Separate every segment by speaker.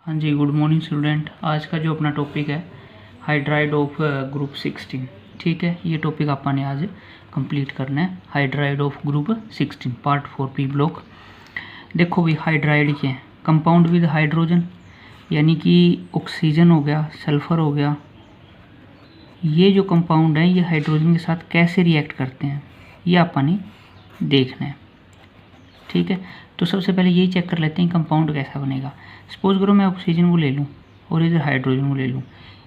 Speaker 1: हाँ जी, good morning student. आज का जो अपना टॉपिक है हाइड्राइड ऑफ ग्रुप 16, ठीक है। ये टॉपिक आपने आज कंप्लीट करना है, hydride of group 16 part 4 P block. देखो भाई, हाइड्राइड क्या है? कंपाउंड विद हाइड्रोजन, यानी कि ऑक्सीजन हो गया, सल्फर हो गया। ये जो कंपाउंड है ये हाइड्रोजन के साथ कैसे रिएक्ट करते हैं ये आपने देखना है, ठीक है। तो सबसे पहले यही चेक कर लेते हैं कंपाउंड कैसा बनेगा। सपोज करो मैं ऑक्सीजन को ले लूँ और इधर हाइड्रोजन को ले लूँ।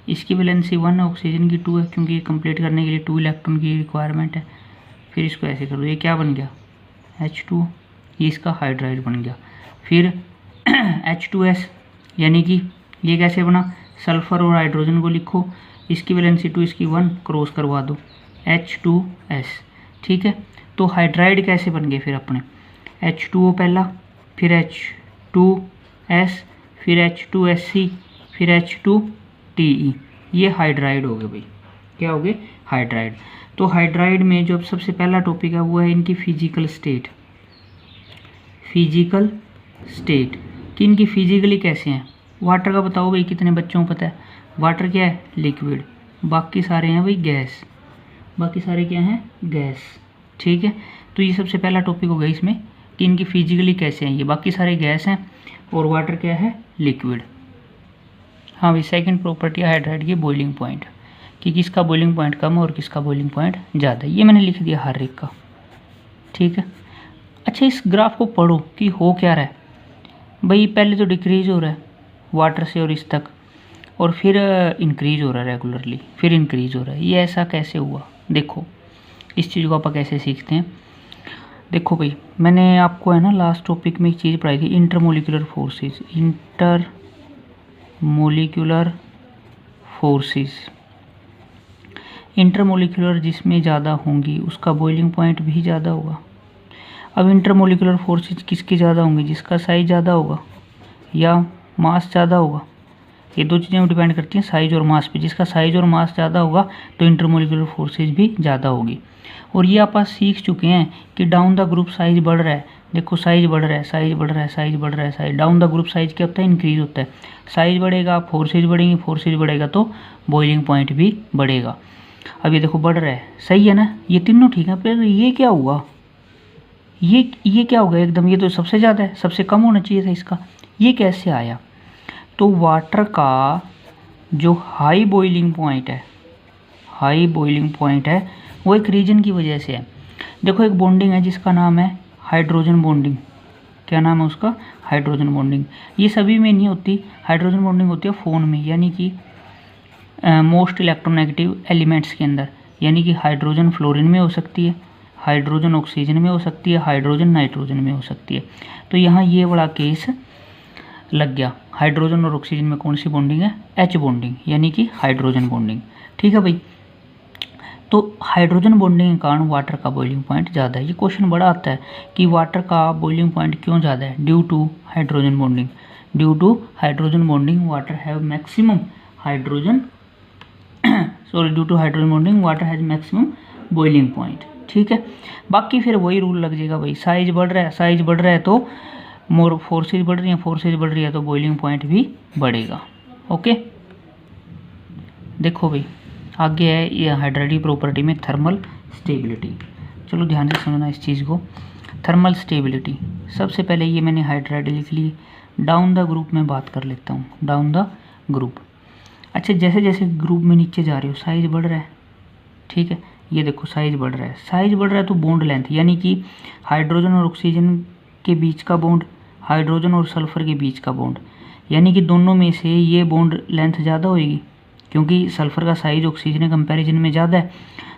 Speaker 1: इसकी वैलेंसी 1 है, ऑक्सीजन की 2 है, क्योंकि कंप्लीट करने के लिए 2 इलेक्ट्रॉन की रिक्वायरमेंट है। फिर इसको ऐसे कर दो, ये क्या बन गया H2, ये इसका हाइड्राइड बन गया। फिर H2S, यानी कि ये कैसे बना, सल्फर और हाइड्रोजन को लिखो, इसकी वैलेंसी 2, इसकी 1, क्रॉस करवा दो H2S, ठीक है। तो हाइड्राइड कैसे बन गए फिर अपने, H2O पहला, फिर H2S, फिर H2SC, फिर H2TE, ये हाइड्राइड हो गए भाई। क्या हो गए? हाइड्राइड। तो हाइड्राइड में जो सबसे पहला टॉपिक है वो है इनकी फिजिकल स्टेट। फिजिकल स्टेट कि इनकी फिजिकली कैसे हैं। वाटर का बताओ भाई, कितने बच्चों को पता है? वाटर क्या है? लिक्विड। बाकी सारे हैं भाई गैस। बाकी सारे क्या हैं? गैस, ठीक है। तो ये सबसे पहला टॉपिक हो गया इसमें कि इनकी फिजिकली कैसे हैं। ये बाकी सारे गैस हैं और वाटर क्या है? लिक्विड। हाँ भाई, सेकंड प्रॉपर्टी हाइड्राइड की बॉइलिंग पॉइंट, कि किसका बॉइलिंग पॉइंट कम है और किसका बॉइलिंग पॉइंट ज़्यादा है। ये मैंने लिख दिया हर एक का, ठीक है। अच्छा, इस ग्राफ को पढ़ो कि हो क्या रहा है भाई। पहले तो डिक्रीज हो रहा है वाटर से और इस तक, और फिर इंक्रीज हो रहा है रेगुलरली, फिर इंक्रीज हो रहा है। ये ऐसा कैसे हुआ? देखो, इस चीज़ को आप कैसे सीखते हैं। देखो भाई, मैंने आपको है ना लास्ट टॉपिक में एक चीज़ पढ़ाई थी, इंटरमोलिकुलर फोर्सेस। इंटरमोलिकुलर जिसमें ज़्यादा होंगी उसका बॉइलिंग पॉइंट भी ज़्यादा होगा। अब इंटरमोलिकुलर फोर्सेस किसकी ज़्यादा होंगी? जिसका साइज ज़्यादा होगा या मास ज़्यादा होगा। ये दो चीज़ें डिपेंड करती हैं साइज और मास पे। जिसका साइज और मास ज़्यादा होगा तो इंटरमोलिकुलर फोर्सेस भी ज़्यादा होगी। और ये आप सीख चुके हैं कि डाउन द ग्रुप साइज बढ़ रहा है। देखो, साइज बढ़ रहा है, साइज बढ़ रहा है, साइज बढ़ रहा है, size down the group size क्या होता है? इंक्रीज होता है। साइज बढ़ेगा, फोर्सेज बढ़ेंगी, फोर्सेज बढ़ेगा तो बॉइलिंग पॉइंट भी बढ़ेगा। अब ये देखो बढ़ रहा है, सही है ना, ये तीनों ठीक है। पर ये क्या हुआ? ये क्या हो गया एकदम? ये तो सबसे ज़्यादा है, सबसे कम होना चाहिए था इसका। ये कैसे आया? तो वाटर का जो हाई बॉइलिंग पॉइंट है वो एक रीजन की वजह से है। देखो, एक बॉन्डिंग है जिसका नाम है हाइड्रोजन बॉन्डिंग। क्या नाम है उसका? Hydrogen bonding. ये सभी में नहीं होती, हाइड्रोजन बॉन्डिंग होती है फोन में, यानी कि मोस्ट इलेक्ट्रोनेगेटिव एलिमेंट्स के अंदर। यानी कि हाइड्रोजन फ्लोरीन में हो सकती है, हाइड्रोजन ऑक्सीजन में हो सकती है, हाइड्रोजन नाइट्रोजन में हो सकती है। तो यहाँ ये बड़ा केस लग गया। हाइड्रोजन और ऑक्सीजन में कौन सी बॉन्डिंग है? H बॉन्डिंग, यानी कि हाइड्रोजन बॉन्डिंग, ठीक है भाई। तो हाइड्रोजन बॉन्डिंग के कारण वाटर का बॉइलिंग पॉइंट ज़्यादा है। ये क्वेश्चन बड़ा आता है कि वाटर का बॉइलिंग पॉइंट क्यों ज़्यादा है? Due to hydrogen bonding. Due to hydrogen bonding water have maximum hydrogen due to hydrogen bonding water has maximum boiling point, ठीक है। बाकी फिर वही रूल लग जाएगा भाई, साइज बढ़ रहा है तो मोर फोर्सेज बढ़ रही है तो बॉइलिंग पॉइंट भी बढ़ेगा। ओके, देखो भाई आगे है ये हाइड्राइड प्रॉपर्टी में थर्मल स्टेबिलिटी। चलो ध्यान से समझना इस चीज़ को। थर्मल स्टेबिलिटी, सबसे पहले ये मैंने हाइड्राइड लिख ली। डाउन द ग्रुप में बात कर लेता हूँ, डाउन द ग्रुप। अच्छा, जैसे जैसे ग्रुप में नीचे जा रहे हो साइज बढ़ रहा है, ठीक है। ये देखो साइज बढ़ रहा है तो बॉन्ड लेंथ, यानी कि हाइड्रोजन और ऑक्सीजन के बीच का बॉन्ड, हाइड्रोजन और सल्फर के बीच का बॉन्ड, यानी कि दोनों में से ये बॉन्ड लेंथ ज़्यादा होगी, क्योंकि सल्फर का साइज ऑक्सीजन के कंपैरिजन में ज़्यादा है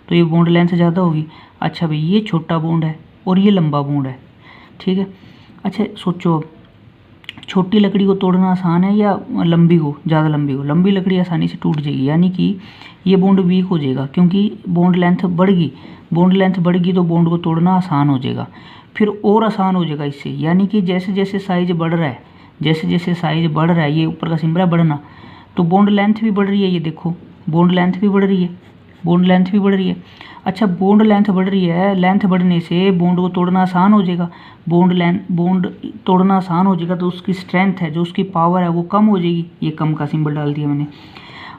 Speaker 1: तो ये बॉन्ड लेंथ ज़्यादा होगी। अच्छा भाई, ये छोटा बॉन्ड है और ये लंबा बॉन्ड है, ठीक है। अच्छा सोचो, अब छोटी लकड़ी को तोड़ना आसान है या लंबी को? ज़्यादा लंबी को। लंबी लकड़ी आसानी से टूट जाएगी, यानी कि ये बॉन्ड वीक हो जाएगा, क्योंकि बॉन्ड लेंथ बढ़ेगी तो बॉन्ड को तोड़ना आसान हो जाएगा। फिर और आसान हो जाएगा इससे, यानी कि जैसे जैसे साइज बढ़ रहा है, ये ऊपर का सिंबल है बढ़ना, तो बॉन्ड लेंथ भी बढ़ रही है। ये देखो, बॉन्ड लेंथ भी बढ़ रही है। अच्छा बॉन्ड लेंथ बढ़ रही है, लेंथ बढ़ने से बॉन्ड को तोड़ना आसान हो जाएगा, बॉन्ड तोड़ना आसान हो जाएगा तो उसकी स्ट्रेंथ है, जो उसकी पावर है वो कम हो जाएगी। ये कम का सिंबल डाल दिया मैंने।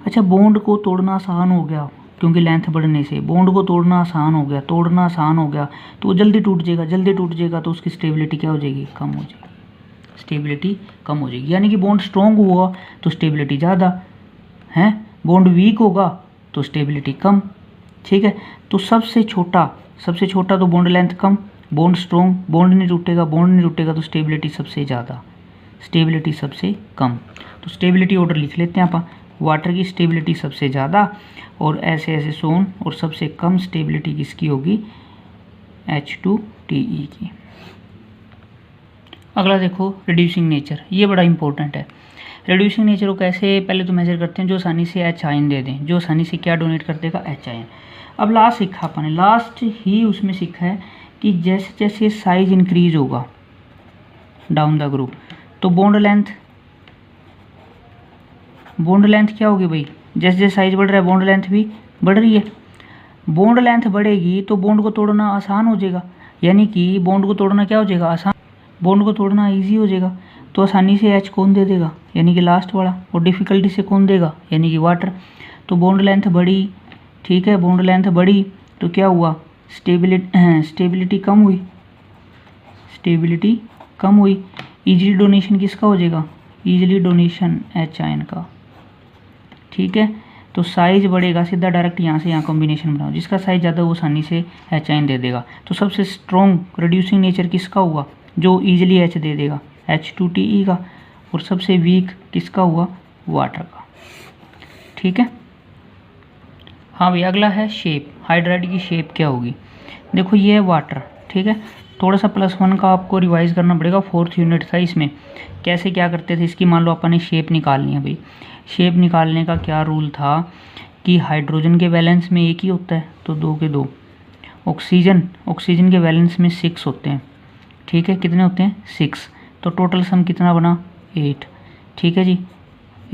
Speaker 1: अच्छा बॉन्ड को तोड़ना आसान हो गया क्योंकि लेंथ बढ़ने से बॉन्ड को तोड़ना आसान हो गया, तोड़ना आसान हो गया तो वो जल्दी टूट जाएगा, जल्दी टूट जाएगा तो उसकी स्टेबिलिटी क्या हो जाएगी, कम हो जाएगी, स्टेबिलिटी कम हो जाएगी। यानी कि बॉन्ड स्ट्रॉन्ग हुआ तो स्टेबिलिटी ज़्यादा है, बॉन्ड वीक होगा तो स्टेबिलिटी कम। ठीक है, तो सबसे छोटा तो बॉन्ड लेंथ कम, बॉन्ड स्ट्रॉन्ग, बॉन्ड नहीं टूटेगा तो स्टेबिलिटी सबसे ज़्यादा, स्टेबिलिटी सबसे कम। तो स्टेबिलिटी ऑर्डर लिख लेते हैं आप, वाटर की स्टेबिलिटी सबसे ज़्यादा और ऐसे ऐसे सोन, और सबसे कम स्टेबिलिटी किसकी होगी, H2TE की। अगला देखो रिड्यूसिंग नेचर, ये बड़ा इंपॉर्टेंट है। रिड्यूसिंग नेचर को कैसे पहले तो मेजर करते हैं, जो आसानी से H आयन दे दें, जो आसानी से क्या डोनेट कर देगा, H आयन। अब लास्ट सीखा अपन ने, लास्ट ही उसमें सीखा है कि जैसे जैसे साइज इंक्रीज होगा डाउन द ग्रुप तो बॉन्ड लेंथ क्या होगी भाई, जैसे जैसे साइज बढ़ रहा है बॉन्ड लेंथ भी बढ़ रही है। बॉन्ड लेंथ बढ़ेगी तो बॉन्ड को तोड़ना आसान हो जाएगा, यानी कि बॉन्ड को तोड़ना क्या हो जाएगा, आसान, बॉन्ड को तोड़ना इजी हो जाएगा। तो आसानी से H कौन दे देगा, यानी कि लास्ट वाला, और डिफ़िकल्टी से कौन देगा, यानी कि वाटर। तो बॉन्ड लेंथ बढ़ी, ठीक है, बॉन्ड लेंथ बढ़ी तो क्या हुआ, स्टेबिलिटी कम हुई, स्टेबिलिटी कम हुई। ईजिली डोनेशन किसका हो जाएगा, ईजिली डोनेशन H आयन का। ठीक है, तो साइज बढ़ेगा, सीधा डायरेक्ट यहाँ से यहाँ कॉम्बिनेशन बनाओ, जिसका साइज ज़्यादा वो आसानी से H आयन दे देगा। तो सबसे स्ट्रॉन्ग रिड्यूसिंग नेचर किसका हुआ, जो ईजिली H दे देगा, H2TE का। और सबसे वीक किसका हुआ, वाटर का। ठीक है, हाँ भाई अगला है शेप, हाइड्राइड की शेप क्या होगी। देखो ये है वाटर, ठीक है, थोड़ा सा +1 का आपको रिवाइज करना पड़ेगा, 4th यूनिट था इसमें। कैसे क्या करते थे इसकी, मान लो अपन ने शेप निकालनी है भाई। शेप निकालने का क्या रूल था कि हाइड्रोजन के बैलेंस में एक ही होता है तो 2 के 2, ऑक्सीजन के बैलेंस में 6 होते हैं। ठीक है, कितने होते हैं, 6। तो टोटल सम कितना बना, 8। ठीक है जी,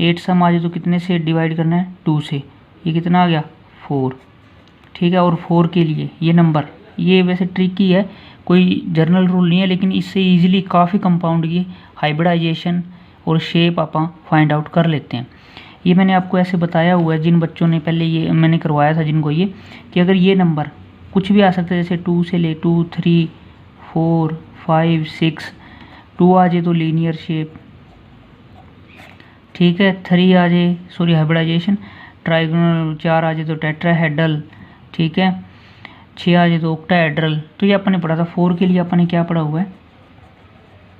Speaker 1: 8 सम आ जाए तो कितने से डिवाइड करना है, 2 से, ये कितना आ गया, 4। ठीक है, और 4 के लिए ये नंबर, ये वैसे ट्रिकी है, कोई जर्नल रूल नहीं है, लेकिन इससे इजीली काफ़ी कंपाउंड की हाइब्रिडाइजेशन और शेप आप फाइंड आउट कर लेते हैं। ये मैंने आपको ऐसे बताया हुआ है, जिन बच्चों ने पहले ये मैंने करवाया था जिनको, ये कि अगर ये नंबर कुछ भी आ सकता है, जैसे 2 से ले 2, 3, 4, 5, 6, 2 आ जाए तो लीनियर शेप, ठीक है, 3 आ जाए, सॉरी हाइब्रिडाइजेशन, ट्राइगोनल, 4 आ जाए तो टेट्राहेड्रल, ठीक है, 6 आ जाए तो ऑक्टाहेड्रल। तो ये अपन ने पढ़ा था। 4 के लिए अपन ने क्या पढ़ा हुआ है,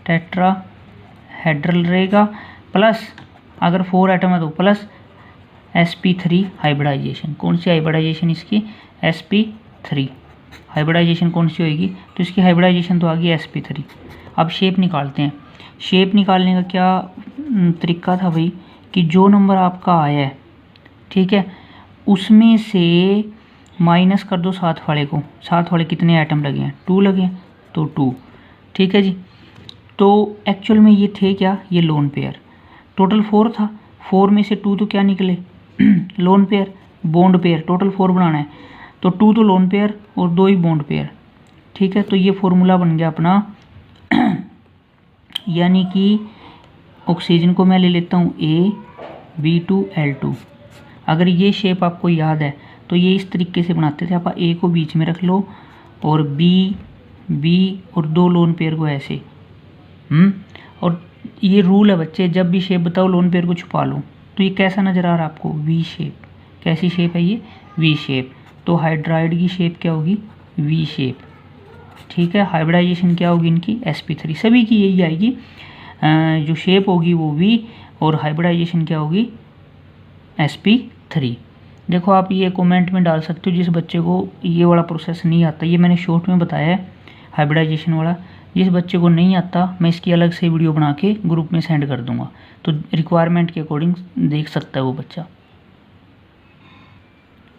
Speaker 1: टेट्राहेड्रल रहेगा, प्लस अगर 4 एटम है तो प्लस sp3 हाइब्रिडाइजेशन। कौन सी हाइब्रिडाइजेशन इसकी, sp3 हाइब्रिडाइजेशन कौन सी होगी, तो इसकी हाइब्रिडाइजेशन तो आ गई sp3। अब शेप निकालते हैं। शेप निकालने का क्या तरीका था भाई, कि जो नंबर आपका आया है, ठीक है, उसमें से माइनस कर दो 7 वाले को। 7 वाले कितने आइटम लगे हैं, 2 लगे हैं, तो 2। ठीक है जी, तो एक्चुअल में ये थे क्या, ये लोन पेयर। टोटल 4 था, 4 में से 2 तो क्या निकले lone pair, bond pair, total 4 बनाना है तो 2 तो लोन पेयर और 2 ही बॉन्ड पेयर। ठीक है, तो ये फॉर्मूला बन गया अपना यानी कि ऑक्सीजन को मैं ले लेता हूँ ABO2L2। अगर ये शेप आपको याद है तो ये इस तरीके से बनाते थे, आप A को बीच में रख लो और B और 2 लोन पेयर को ऐसे। और ये रूल है बच्चे, जब भी शेप बताओ लोन पेयर को छुपा लो। तो ये कैसा नज़र आ रहा है आपको, वी शेप। कैसी शेप है ये, वी शेप। तो हाइड्राइड की शेप क्या होगी, वी शेप। ठीक है, हाइब्रिडाइजेशन क्या होगी इनकी, sp3। सभी की यही आएगी, जो शेप होगी वो वी और हाइब्रिडाइजेशन क्या होगी, sp3। देखो आप ये कमेंट में डाल सकते हो जिस बच्चे को ये वाला प्रोसेस नहीं आता, ये मैंने शॉर्ट में बताया है हाइब्रिडाइजेशन वाला। जिस बच्चे को नहीं आता मैं इसकी अलग से वीडियो बना के ग्रुप में सेंड कर दूंगा, तो रिक्वायरमेंट के अकॉर्डिंग देख सकता है वो बच्चा।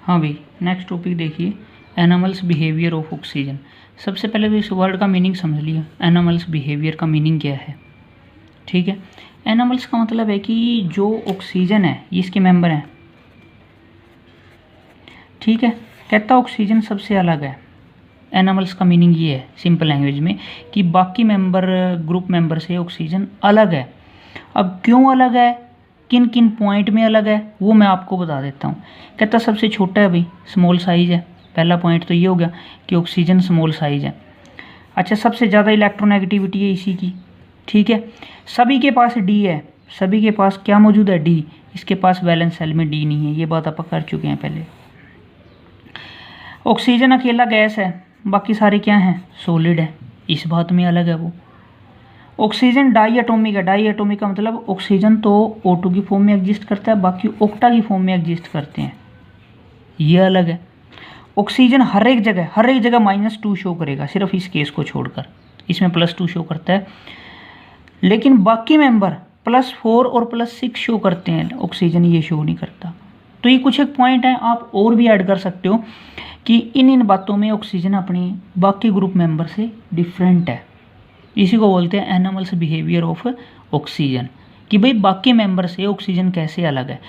Speaker 1: हाँ भाई, नेक्स्ट टॉपिक देखिए, एनिमल्स बिहेवियर ऑफ ऑक्सीजन। सबसे पहले तो इस वर्ड का मीनिंग समझ लिया, एनिमल्स बिहेवियर का मीनिंग क्या है। ठीक है, एनिमल्स का मतलब है कि जो ऑक्सीजन है ये इसके मेंबर हैं। ठीक है, कहता ऑक्सीजन सबसे अलग है। एनिमल्स का मीनिंग ये है सिंपल लैंग्वेज में कि बाकी मेंबर ग्रुप मेंबर से ऑक्सीजन अलग है। अब क्यों अलग है, किन किन पॉइंट में अलग है, वो मैं आपको बता देता हूँ। कहता सबसे छोटा है भाई, स्मॉल साइज है। पहला पॉइंट तो ये हो गया कि ऑक्सीजन स्मॉल साइज है। अच्छा, सबसे ज़्यादा इलेक्ट्रोनेगेटिविटी है इसी की, ठीक है। सभी के पास डी है, सभी के पास क्या मौजूद है, डी। इसके पास वैलेंस सेल में डी नहीं है, ये बात आप कर चुके हैं पहले। ऑक्सीजन अकेला गैस है, बाकी सारे क्या हैं, सॉलिड है, इस बात में अलग है वो। ऑक्सीजन डाई एटॉमिक है, डाई एटॉमिक का मतलब ऑक्सीजन तो O2 की फॉर्म में एग्जिस्ट करता है, बाकी ऑक्टा की फॉर्म में एग्जिस्ट करते हैं, ये अलग है। ऑक्सीजन हर एक जगह -2 शो करेगा, सिर्फ इस केस को छोड़कर, इसमें +2 शो करता है। लेकिन बाकी मेंबर +4 और +6 शो करते हैं, ऑक्सीजन ये शो नहीं करता। तो ये कुछ एक पॉइंट है, आप और भी ऐड कर सकते हो कि इन बातों में ऑक्सीजन अपनी बाकी ग्रुप मेंबर से डिफरेंट है। इसी को बोलते हैं एनिमल्स बिहेवियर ऑफ ऑक्सीजन, कि भाई बाकी मेंबर से ऑक्सीजन कैसे अलग है।